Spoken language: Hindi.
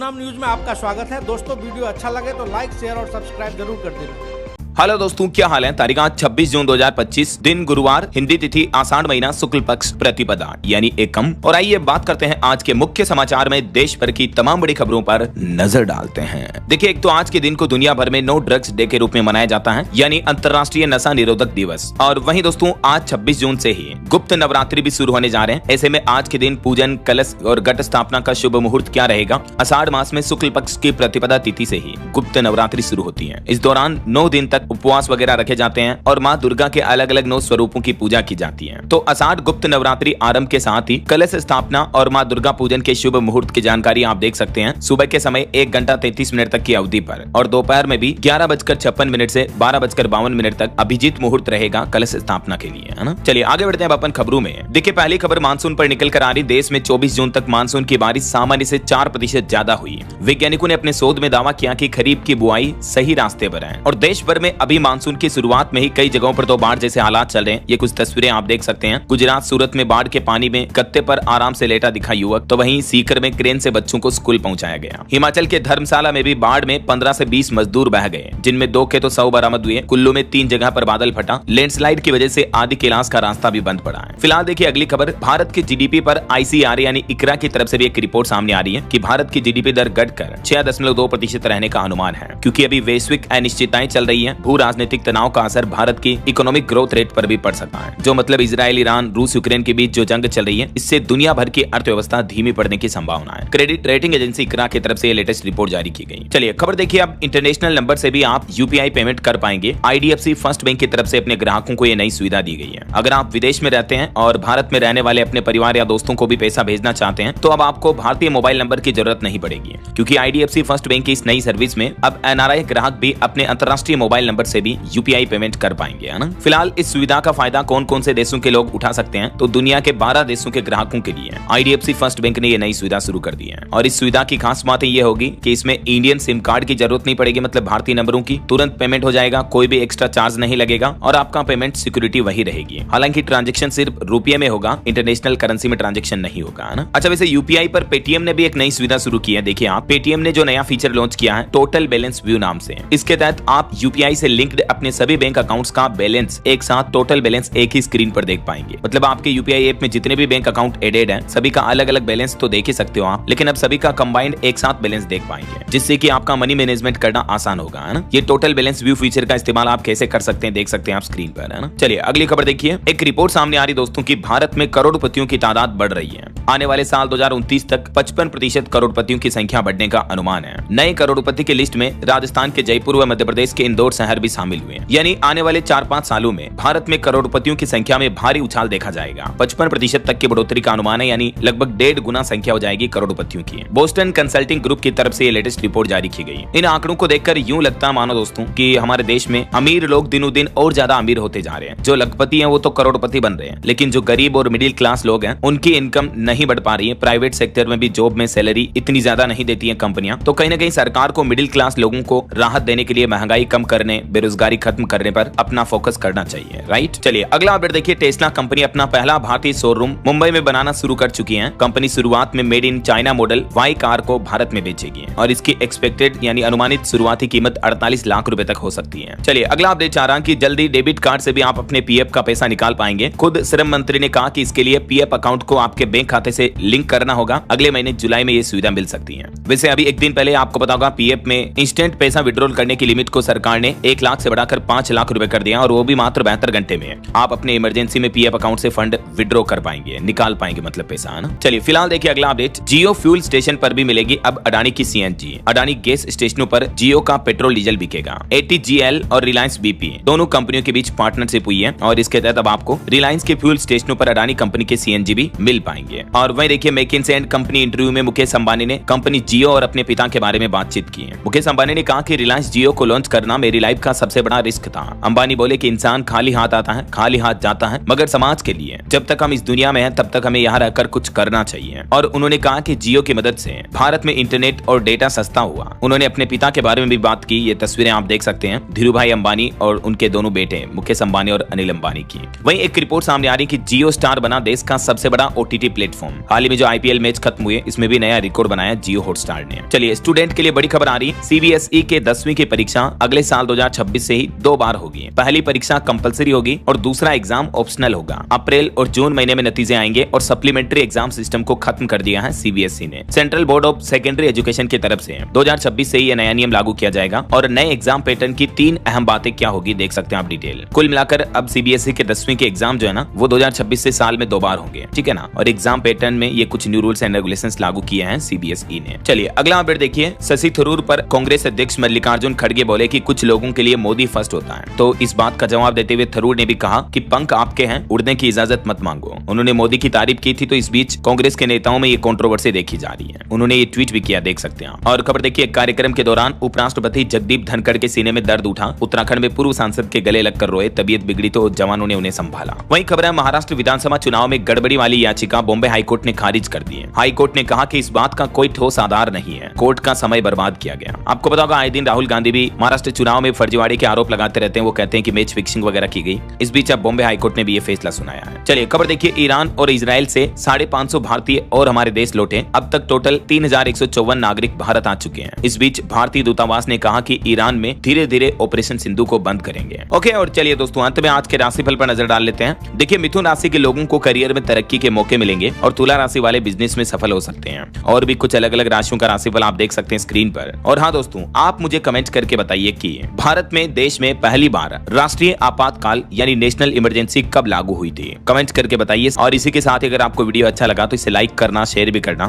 सुनाम न्यूज में आपका स्वागत है। दोस्तों वीडियो अच्छा लगे तो लाइक, शेयर और सब्सक्राइब जरूर कर देना। हेलो दोस्तों, क्या हाल है। तारीख आज 26 जून 2025, दिन गुरुवार, हिंदी तिथि आषाढ़ महीना शुक्ल पक्ष प्रतिपदा यानी एकम। और आइए बात करते हैं आज के मुख्य समाचार में देश भर की तमाम बड़ी खबरों पर नजर डालते हैं। देखिए, एक तो आज के दिन को दुनिया भर में नो ड्रग्स डे के रूप में मनाया जाता है, यानी अंतर्राष्ट्रीय नशा निरोधक दिवस। और वहीं दोस्तों आज 26 जून से ही गुप्त नवरात्रि भी शुरू होने जा रहे हैं। ऐसे में आज के दिन पूजन, कलश और घट स्थापना का शुभ मुहूर्त क्या रहेगा। आषाढ़ मास में शुक्ल पक्ष की प्रतिपदा तिथि से ही गुप्त नवरात्रि शुरू होती है। इस दौरान 9 दिन तक उपवास वगैरह रखे जाते हैं और माँ दुर्गा के अलग अलग 9 स्वरूपों की पूजा की जाती है। तो आषाढ़ गुप्त नवरात्रि आरंभ के साथ ही कलश स्थापना और माँ दुर्गा पूजन के शुभ मुहूर्त की जानकारी आप देख सकते हैं। सुबह के समय 1 घंटा 33 मिनट तक की अवधि पर और दोपहर में भी 11:56 से 12:52 तक अभिजीत मुहूर्त रहेगा कलश स्थापना के लिए, है ना। चलिए आगे बढ़ते हैं अपन खबरों में। देखिए, पहली खबर मानसून पर निकल कर आ रही। देश में 24 जून तक मानसून की बारिश सामान्य से 4% ज्यादा हुई। वैज्ञानिकों ने अपने शोध में दावा किया कि खरीफ की बुआई सही रास्ते पर है और देश भर में अभी मानसून की शुरुआत में ही कई जगहों पर तो बाढ़ जैसे हालात चल रहे हैं। ये कुछ तस्वीरें आप देख सकते हैं। गुजरात, सूरत में बाढ़ के पानी में गत्ते पर आराम से लेटा दिखा युवक, तो वहीं सीकर में क्रेन से बच्चों को स्कूल पहुंचाया गया। हिमाचल के धर्मशाला में भी बाढ़ में 15 से 20 मजदूर बह गए, जिनमें 2 के तो 100 बरामद हुए। कुल्लू में 3 जगह पर बादल फटा। लैंडस्लाइड की वजह से आदि कैलाश का रास्ता भी बंद पड़ा है। फिलहाल देखिए अगली खबर। भारत की जीडीपी पर ICRA यानी इकरा की तरफ से भी एक रिपोर्ट सामने आ रही है कि भारत की जीडीपी दर घटकर 6.2% रहने का अनुमान है, क्योंकि अभी वैश्विक अनिश्चितताएं चल रही है। भू राजनीतिक तनाव का असर भारत की इकोनॉमिक ग्रोथ रेट पर भी पड़ सकता है। जो मतलब इजराइल, ईरान, रूस, यूक्रेन के बीच जो जंग चल रही है, इससे दुनिया भर की अर्थव्यवस्था धीमी पड़ने की संभावना है। क्रेडिट रेटिंग एजेंसी इकरा की तरफ से लेटेस्ट रिपोर्ट जारी की गई। चलिए खबर देखिए। अब इंटरनेशनल नंबर से भी आप UPI पेमेंट कर पाएंगे। IDFC फर्स्ट बैंक की तरफ से अपने ग्राहकों को ये नई सुविधा दी गई है। अगर आप विदेश में रहते हैं और भारत में रहने वाले अपने परिवार या दोस्तों को भी पैसा भेजना चाहते हैं, तो अब आपको भारतीय मोबाइल नंबर की जरूरत नहीं पड़ेगी, क्योंकि IDFC फर्स्ट बैंक की इस नई सर्विस में अब NRI ग्राहक भी अपने अंतर्राष्ट्रीय मोबाइल नंबर से भी UPI पेमेंट कर पाएंगे, है ना। फिलहाल इस सुविधा का फायदा कौन कौन से देशों के लोग उठा सकते हैं, तो दुनिया के 12 देशों के ग्राहकों के लिए IDFC फर्स्ट बैंक ने ये नई सुविधा शुरू कर दी है। और इस सुविधा की खास बात ये होगी कि इसमें इंडियन सिम कार्ड की जरूरत नहीं पड़ेगी, मतलब भारतीय नंबरों की। तुरंत पेमेंट हो जाएगा, कोई भी एक्स्ट्रा चार्ज नहीं लगेगा और आपका पेमेंट सिक्योरिटी वही रहेगी। हालांकि ट्रांजेक्शन सिर्फ रुपये में होगा, इंटरनेशनल करेंसी में ट्रांजेक्शन नहीं होगा, है ना। अच्छा, वैसे UPI पर पेटीएम ने भी एक नई सुविधा शुरू की है। देखिए आप, पेटीएम ने जो नया फीचर लॉन्च किया है टोटल बैलेंस व्यू नाम से। इसके तहत आप UPI से लिंक्ड अपने सभी बैंक अकाउंट्स का बैलेंस एक साथ, टोटल बैलेंस एक ही स्क्रीन पर देख पाएंगे। मतलब आपके UPI ऐप में जितने भी बैंक अकाउंट एडेड हैं, सभी का अलग अलग बैलेंस तो देख ही सकते हो आप, लेकिन अब सभी का कंबाइंड एक साथ बैलेंस देख पाएंगे, जिससे कि आपका मनी मैनेजमेंट करना आसान होगा, है ना। ये टोटल बैलेंस व्यू फीचर का इस्तेमाल आप कैसे कर सकते हैं देख सकते हैं आप स्क्रीन पर, है ना। चलिए अगली खबर देखिए। एक रिपोर्ट सामने आ रही दोस्तों की भारत में करोड़पतियों की तादाद बढ़ रही है। आने वाले साल 2029 तक 55% करोड़पतियों की संख्या बढ़ने का अनुमान है। नए करोड़पति की लिस्ट में राजस्थान के जयपुर व मध्य प्रदेश के इंदौर शहर भी शामिल हुए, यानी आने वाले 4-5 सालों में भारत में करोड़पतियों की संख्या में भारी उछाल देखा जाएगा। 55% तक की बढ़ोतरी का अनुमान है, यानी लगभग 1.5 गुना संख्या हो जाएगी करोड़पतियों की। बोस्टन कंसल्टिंग ग्रुप की तरफ से ये लेटेस्ट रिपोर्ट जारी की गई। इन आंकड़ों को देखकर यूं लगता मानो दोस्तों कि हमारे देश में अमीर लोग दिनों दिन और ज्यादा अमीर होते जा रहे हैं। जो लखपति हैं वो तो करोड़पति बन रहे हैं, लेकिन जो गरीब और मिडिल क्लास लोग हैं उनकी इनकम नहीं बढ़ पा रही है। प्राइवेट सेक्टर में भी जॉब में सैलरी इतनी ज्यादा नहीं देती है कंपनियां। तो कहीं ना कहीं सरकार को मिडिल क्लास लोगों को राहत देने के लिए महंगाई कम करने, बेरोजगारी खत्म करने पर अपना फोकस करना चाहिए, राइट। चलिए अगला अपडेट देखिए। टेस्ला कंपनी अपना पहला भारतीय शोरूम मुंबई में बनाना शुरू कर चुकी है। कंपनी शुरुआत में made in China model Y car को भारत में बेचेगी और इसकी एक्सपेक्टेड यानी अनुमानित शुरुआती कीमत 48 लाख रुपए तक हो सकती है। चलिए अगला अपडेट चाह रहा कि जल्दी डेबिट कार्ड से भी आप अपने PF का पैसा निकाल पाएंगे। खुद श्रम मंत्री ने कहा कि इसके लिए PF अकाउंट को आपके बैंक खाते से लिंक करना होगा। अगले महीने जुलाई में ये सुविधा मिल सकती है। वैसे अभी एक दिन पहले आपको पता होगा PF में इंस्टेंट पैसा विड्रॉल करने की लिमिट को सरकार ने 1 लाख से बढ़ाकर 5 लाख रुपए कर दिया और वो भी मात्र 72 घंटे में। आप अपने इमरजेंसी में PF अकाउंट से फंड विड्रॉ कर पाएंगे, निकाल पाएंगे मतलब पैसा, है ना। चलिए फिलहाल देखिए अगला अपडेट। जियो फ्यूल स्टेशन पर भी मिलेगी अब अडानी की CNG। अडानी गैस स्टेशनों पर जियो का पेट्रोल डीजल बिकेगा। ATGL और रिलायंस BP दोनों कंपनियों के बीच पार्टनरशिप हुई है और इसके तहत अब आपको रिलायंस के फ्यूल स्टेशनों पर अडानी कंपनी के CNG भी मिल पाएंगे। और वहीं देखिए मैकिन्से एंड कंपनी इंटरव्यू में मुकेश अंबानी ने कंपनी जियो और अपने पिता के बारे में बातचीत की है। मुकेश अंबानी ने कहा कि रिलायंस जियो को लॉन्च करना मेरी लाइफ लाइफ का सबसे बड़ा रिस्क था। अंबानी बोले कि इंसान खाली हाथ आता है, खाली हाथ जाता है, मगर समाज के लिए जब तक हम इस दुनिया में हैं तब तक हमें यहाँ रहकर कुछ करना चाहिए। और उन्होंने कहा कि जियो की मदद से भारत में इंटरनेट और डेटा सस्ता हुआ। उन्होंने अपने पिता के बारे में भी बात की। ये तस्वीरें आप देख सकते हैं, धीरूभाई अंबानी और उनके दोनों बेटे मुकेश अंबानी और अनिल अंबानी की। वहीं एक रिपोर्ट सामने आ रही कि जियो स्टार बना देश का सबसे बड़ा OTT प्लेटफॉर्म। हाल ही में जो IPL मैच खत्म हुए, इसमें भी नया रिकॉर्ड बनाया जियो हॉटस्टार ने। चलिए, स्टूडेंट के लिए बड़ी खबर आ रही, CBSE के 10वीं की परीक्षा अगले साल 2026 से ही 2 बार होगी। पहली परीक्षा कंपलसरी होगी और दूसरा एग्जाम ऑप्शनल होगा। अप्रैल और जून महीने में नतीजे आएंगे और सप्लीमेंट्री एग्जाम सिस्टम को खत्म कर दिया है CBSE ने। Central board of secondary education की तरफ से 2026 से ये नया नियम लागू किया जाएगा और नए एग्जाम पैटर्न की 3 अहम बातें क्या होगी देख सकते हैं आप डिटेल। कुल मिलाकर अब CBSE के 10वीं के एग्जाम जो है ना, वो 2026 से साल में 2 बार होंगे, ठीक है ना। और एग्जाम पैटर्न में ये कुछ न्यू रूल्स एंड रेगुलेशंस लागू किए हैं CBSE ने। चलिए अगला अपडेट देखिए। शशि थरूर पर कांग्रेस अध्यक्ष मल्लिकार्जुन खड़गे बोले कि कुछ लोगों के लिए मोदी फर्स्ट होता है। तो इस बात का जवाब देते हुए थरूर ने भी कहा कि पंख आपके हैं, उड़ने की इजाजत मत मांगो। उन्होंने मोदी की तारीफ की थी। तो इस बीच कांग्रेस के नेताओं में ये कंट्रोवर्सी देखी जा रही है। उन्होंने ये ट्वीट भी किया, देख सकते हैं। और खबर देखिए, कार्यक्रम के दौरान उपराष्ट्रपति जगदीप धनखड़ के सीने में दर्द उठा। उत्तराखंड में पूर्व सांसद के गले लगकर रोए, तबीयत बिगड़ी तो जवानों ने उन्हें संभाला। वहीं खबर है, महाराष्ट्र विधानसभा चुनाव में गड़बड़ी वाली याचिका बॉम्बे हाईकोर्ट ने खारिज कर दी है। हाईकोर्ट ने कहा कि इस बात का कोई ठोस आधार नहीं है, कोर्ट का समय बर्बाद किया गया। आपको पता होगा, आए दिन राहुल गांधी भी महाराष्ट्र चुनाव में फर्जीवाड़े के आरोप लगाते रहते हैं। वो कहते हैं कि मैच फिक्सिंग वगैरह की गई। इस बीच अब बॉम्बे हाईकोर्ट ने भी ये फैसला सुनाया है। चलिए खबर देखिए, ईरान और इजराइल से 550 भारतीय और हमारे देश लौटे। अब तक टोटल 3154 नागरिक भारत आ चुके हैं। इस बीच भारतीय दूतावास ने कहा कि ईरान में धीरे धीरे ऑपरेशन सिंधु को बंद करेंगे। ओके, और चलिए दोस्तों, अंत में आज के राशिफल पर नजर डाल लेते हैं। देखिए, मिथुन राशि के लोगों को करियर में तरक्की के मौके मिलेंगे और तुला राशि वाले बिजनेस में सफल हो सकते हैं। और भी कुछ अलग अलग राशियों का राशिफल आप देख सकते हैं स्क्रीन पर। और हाँ दोस्तों, आप मुझे कमेंट करके बताइए कि भारत में, देश में पहली बार राष्ट्रीय आपातकाल यानी नेशनल इमरजेंसी कब लागू हुई थी। कमेंट करके बताइए। और इसी के साथ अगर आपको वीडियो अच्छा लगा तो इसे लाइक करना, शेयर भी करना